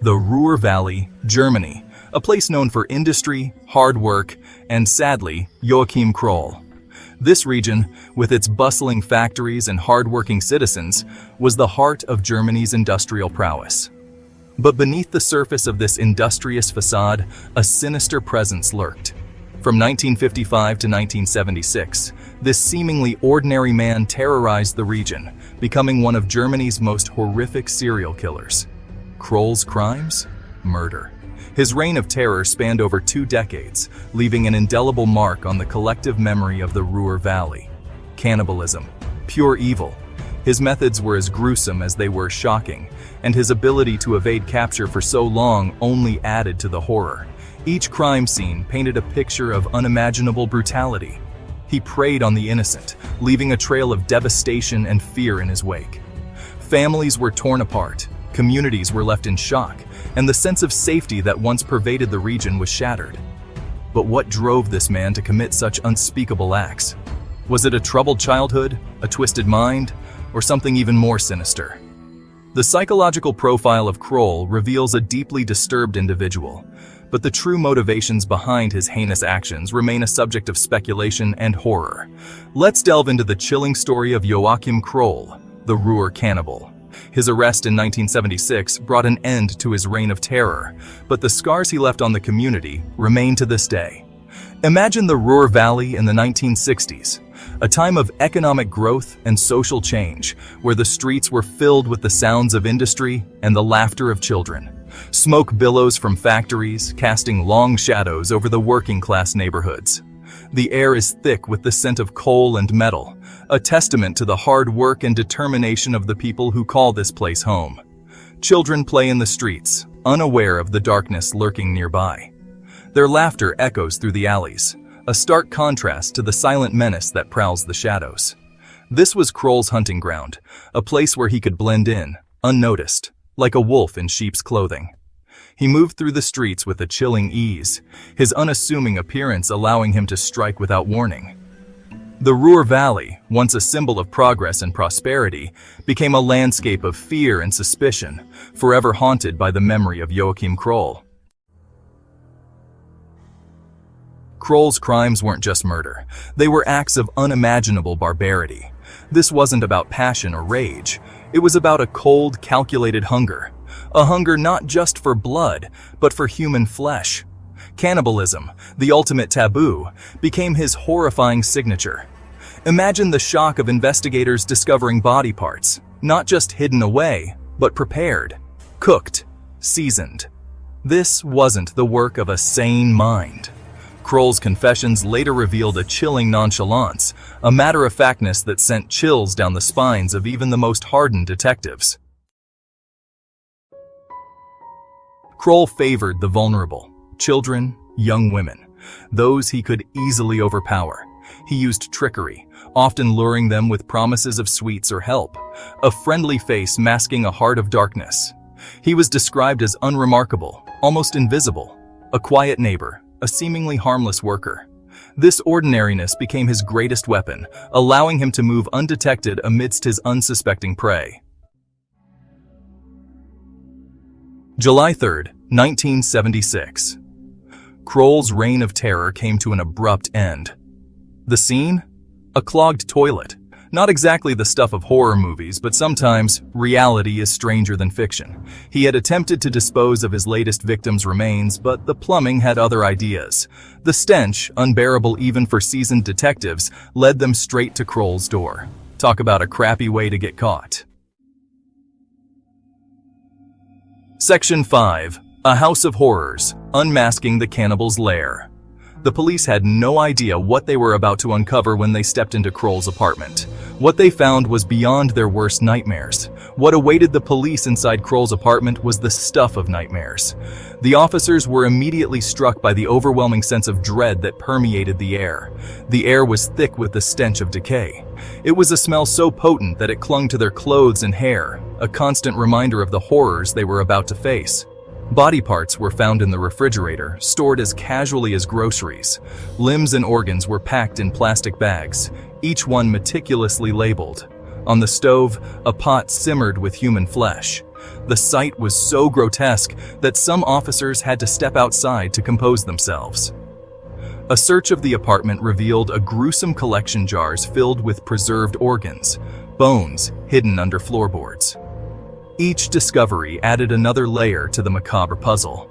the Ruhr Valley, Germany, a place known for industry, hard work, and sadly, Joachim Kroll. This region, with its bustling factories and hard-working citizens, was the heart of Germany's industrial prowess. But beneath the surface of this industrious facade, a sinister presence lurked. From 1955 to 1976, this seemingly ordinary man terrorized the region, becoming one of Germany's most horrific serial killers. Kroll's crimes? Murder. His reign of terror spanned over 2 decades, leaving an indelible mark on the collective memory of the Ruhr Valley. Cannibalism. Pure evil. His methods were as gruesome as they were shocking, and his ability to evade capture for so long only added to the horror. Each crime scene painted a picture of unimaginable brutality. He preyed on the innocent, leaving a trail of devastation and fear in his wake. Families were torn apart, communities were left in shock, and the sense of safety that once pervaded the region was shattered. But what drove this man to commit such unspeakable acts? Was it a troubled childhood, a twisted mind, or something even more sinister? The psychological profile of Kroll reveals a deeply disturbed individual, but the true motivations behind his heinous actions remain a subject of speculation and horror. Let's delve into the chilling story of Joachim Kroll, the Ruhr Cannibal. His arrest in 1976 brought an end to his reign of terror, but the scars he left on the community remain to this day. Imagine the Ruhr Valley in the 1960s, a time of economic growth and social change, where the streets were filled with the sounds of industry and the laughter of children. Smoke billows from factories, casting long shadows over the working-class neighborhoods. The air is thick with the scent of coal and metal, a testament to the hard work and determination of the people who call this place home. Children play in the streets, unaware of the darkness lurking nearby. Their laughter echoes through the alleys, a stark contrast to the silent menace that prowls the shadows. This was Kroll's hunting ground, a place where he could blend in, unnoticed, like a wolf in sheep's clothing. He moved through the streets with a chilling ease, his unassuming appearance allowing him to strike without warning. The Ruhr Valley, once a symbol of progress and prosperity, became a landscape of fear and suspicion, forever haunted by the memory of Joachim Kroll. Kroll's crimes weren't just murder. They were acts of unimaginable barbarity. This wasn't about passion or rage. It was about a cold, calculated hunger. A hunger not just for blood, but for human flesh. Cannibalism, the ultimate taboo, became his horrifying signature. Imagine the shock of investigators discovering body parts, not just hidden away, but prepared, cooked, seasoned. This wasn't the work of a sane mind. Kroll's confessions later revealed a chilling nonchalance, a matter-of-factness that sent chills down the spines of even the most hardened detectives. Kroll favored the vulnerable, children, young women, those he could easily overpower. He used trickery, often luring them with promises of sweets or help, a friendly face masking a heart of darkness. He was described as unremarkable, almost invisible, a quiet neighbor, a seemingly harmless worker. This ordinariness became his greatest weapon, allowing him to move undetected amidst his unsuspecting prey. July 3, 1976. Kroll's reign of terror came to an abrupt end. The scene? A clogged toilet. Not exactly the stuff of horror movies, but sometimes reality is stranger than fiction. He had attempted to dispose of his latest victim's remains, but the plumbing had other ideas. The stench, unbearable even for seasoned detectives, led them straight to Kroll's door. Talk about a crappy way to get caught. Section 5. A House of Horrors, Unmasking the Cannibal's Lair. The police had no idea what they were about to uncover when they stepped into Kroll's apartment. What they found was beyond their worst nightmares. What awaited the police inside Kroll's apartment was the stuff of nightmares. The officers were immediately struck by the overwhelming sense of dread that permeated the air. The air was thick with the stench of decay. It was a smell so potent that it clung to their clothes and hair, a constant reminder of the horrors they were about to face. Body parts were found in the refrigerator, stored as casually as groceries. Limbs and organs were packed in plastic bags, each one meticulously labeled. On the stove, a pot simmered with human flesh. The sight was so grotesque that some officers had to step outside to compose themselves. A search of the apartment revealed a gruesome collection jars filled with preserved organs, bones hidden under floorboards. Each discovery added another layer to the macabre puzzle.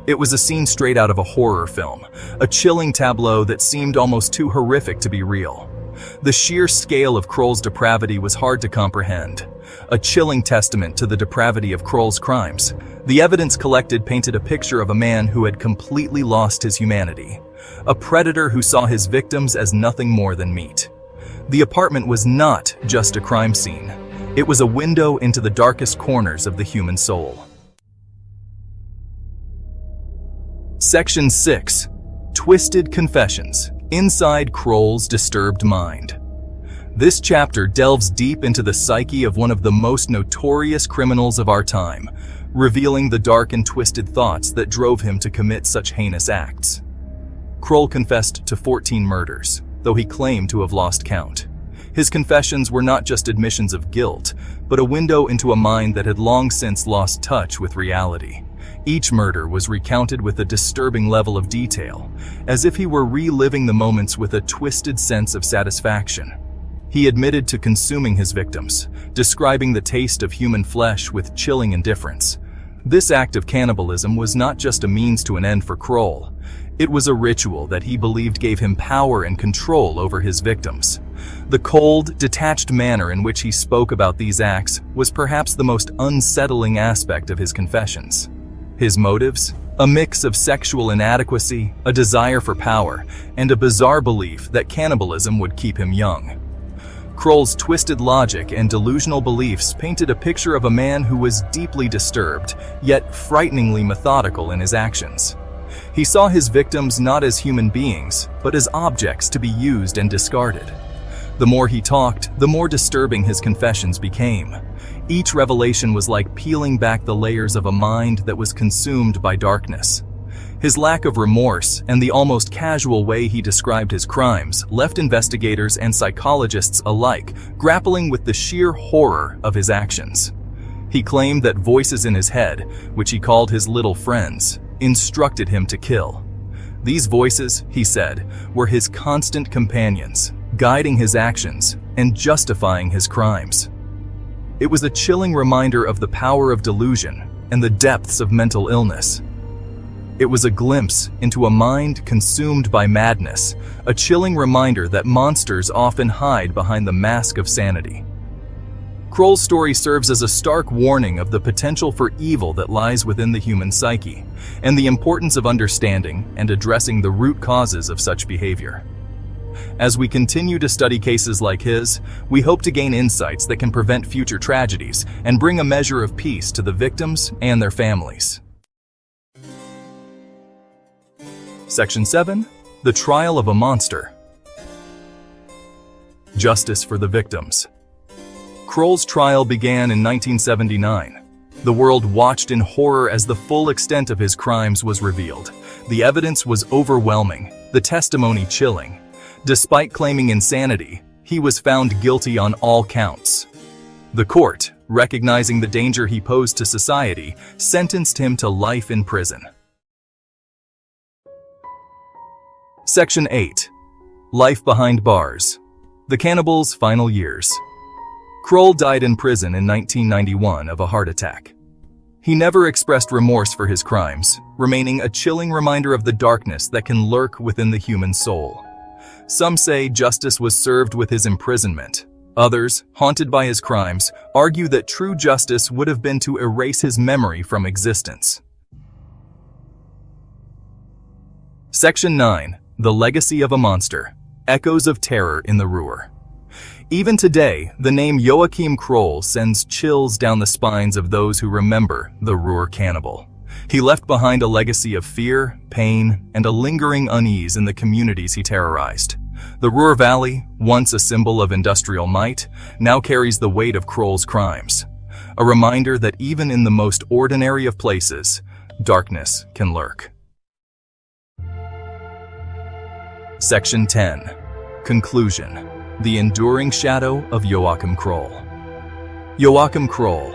It was a scene straight out of a horror film, a chilling tableau that seemed almost too horrific to be real. The sheer scale of Kroll's depravity was hard to comprehend, a chilling testament to the depravity of Kroll's crimes. The evidence collected painted a picture of a man who had completely lost his humanity, a predator who saw his victims as nothing more than meat. The apartment was not just a crime scene. It was a window into the darkest corners of the human soul. Section 6. Twisted Confessions. Inside Kroll's disturbed mind. This chapter delves deep into the psyche of one of the most notorious criminals of our time, revealing the dark and twisted thoughts that drove him to commit such heinous acts. Kroll confessed to 14 murders, though he claimed to have lost count. His confessions were not just admissions of guilt, but a window into a mind that had long since lost touch with reality. Each murder was recounted with a disturbing level of detail, as if he were reliving the moments with a twisted sense of satisfaction. He admitted to consuming his victims, describing the taste of human flesh with chilling indifference. This act of cannibalism was not just a means to an end for Kroll. It was a ritual that he believed gave him power and control over his victims. The cold, detached manner in which he spoke about these acts was perhaps the most unsettling aspect of his confessions. His motives? A mix of sexual inadequacy, a desire for power, and a bizarre belief that cannibalism would keep him young. Kroll's twisted logic and delusional beliefs painted a picture of a man who was deeply disturbed, yet frighteningly methodical in his actions. He saw his victims not as human beings, but as objects to be used and discarded. The more he talked, the more disturbing his confessions became. Each revelation was like peeling back the layers of a mind that was consumed by darkness. His lack of remorse and the almost casual way he described his crimes left investigators and psychologists alike grappling with the sheer horror of his actions. He claimed that voices in his head, which he called his little friends, instructed him to kill. These voices, he said, were his constant companions, guiding his actions and justifying his crimes. It was a chilling reminder of the power of delusion and the depths of mental illness. It was a glimpse into a mind consumed by madness, a chilling reminder that monsters often hide behind the mask of sanity. Kroll's story serves as a stark warning of the potential for evil that lies within the human psyche, and the importance of understanding and addressing the root causes of such behavior. As we continue to study cases like his, we hope to gain insights that can prevent future tragedies and bring a measure of peace to the victims and their families. Section 7. The Trial of a Monster. Justice for the victims. Kroll's trial began in 1979. The world watched in horror as the full extent of his crimes was revealed. The evidence was overwhelming, the testimony chilling. Despite claiming insanity, he was found guilty on all counts. The court, recognizing the danger he posed to society, sentenced him to life in prison. Section 8. Life Behind Bars. The Cannibal's Final Years. Kroll died in prison in 1991 of a heart attack. He never expressed remorse for his crimes, remaining a chilling reminder of the darkness that can lurk within the human soul. Some say justice was served with his imprisonment. Others, haunted by his crimes, argue that true justice would have been to erase his memory from existence. Section 9. The Legacy of a Monster. Echoes of Terror in the Ruhr. Even today, the name Joachim Kroll sends chills down the spines of those who remember the Ruhr Cannibal. He left behind a legacy of fear, pain, and a lingering unease in the communities he terrorized. The Ruhr Valley, once a symbol of industrial might, now carries the weight of Kroll's crimes. A reminder that even in the most ordinary of places, darkness can lurk. Section 10. Conclusion. The Enduring Shadow of Joachim Kroll. Joachim Kroll,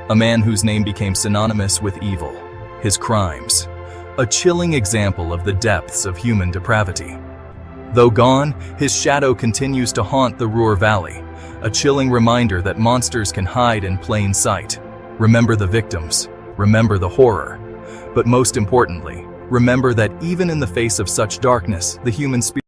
a man whose name became synonymous with evil, his crimes, a chilling example of the depths of human depravity. Though gone, his shadow continues to haunt the Ruhr Valley, a chilling reminder that monsters can hide in plain sight. Remember the victims, remember the horror, but most importantly, remember that even in the face of such darkness, the human spirit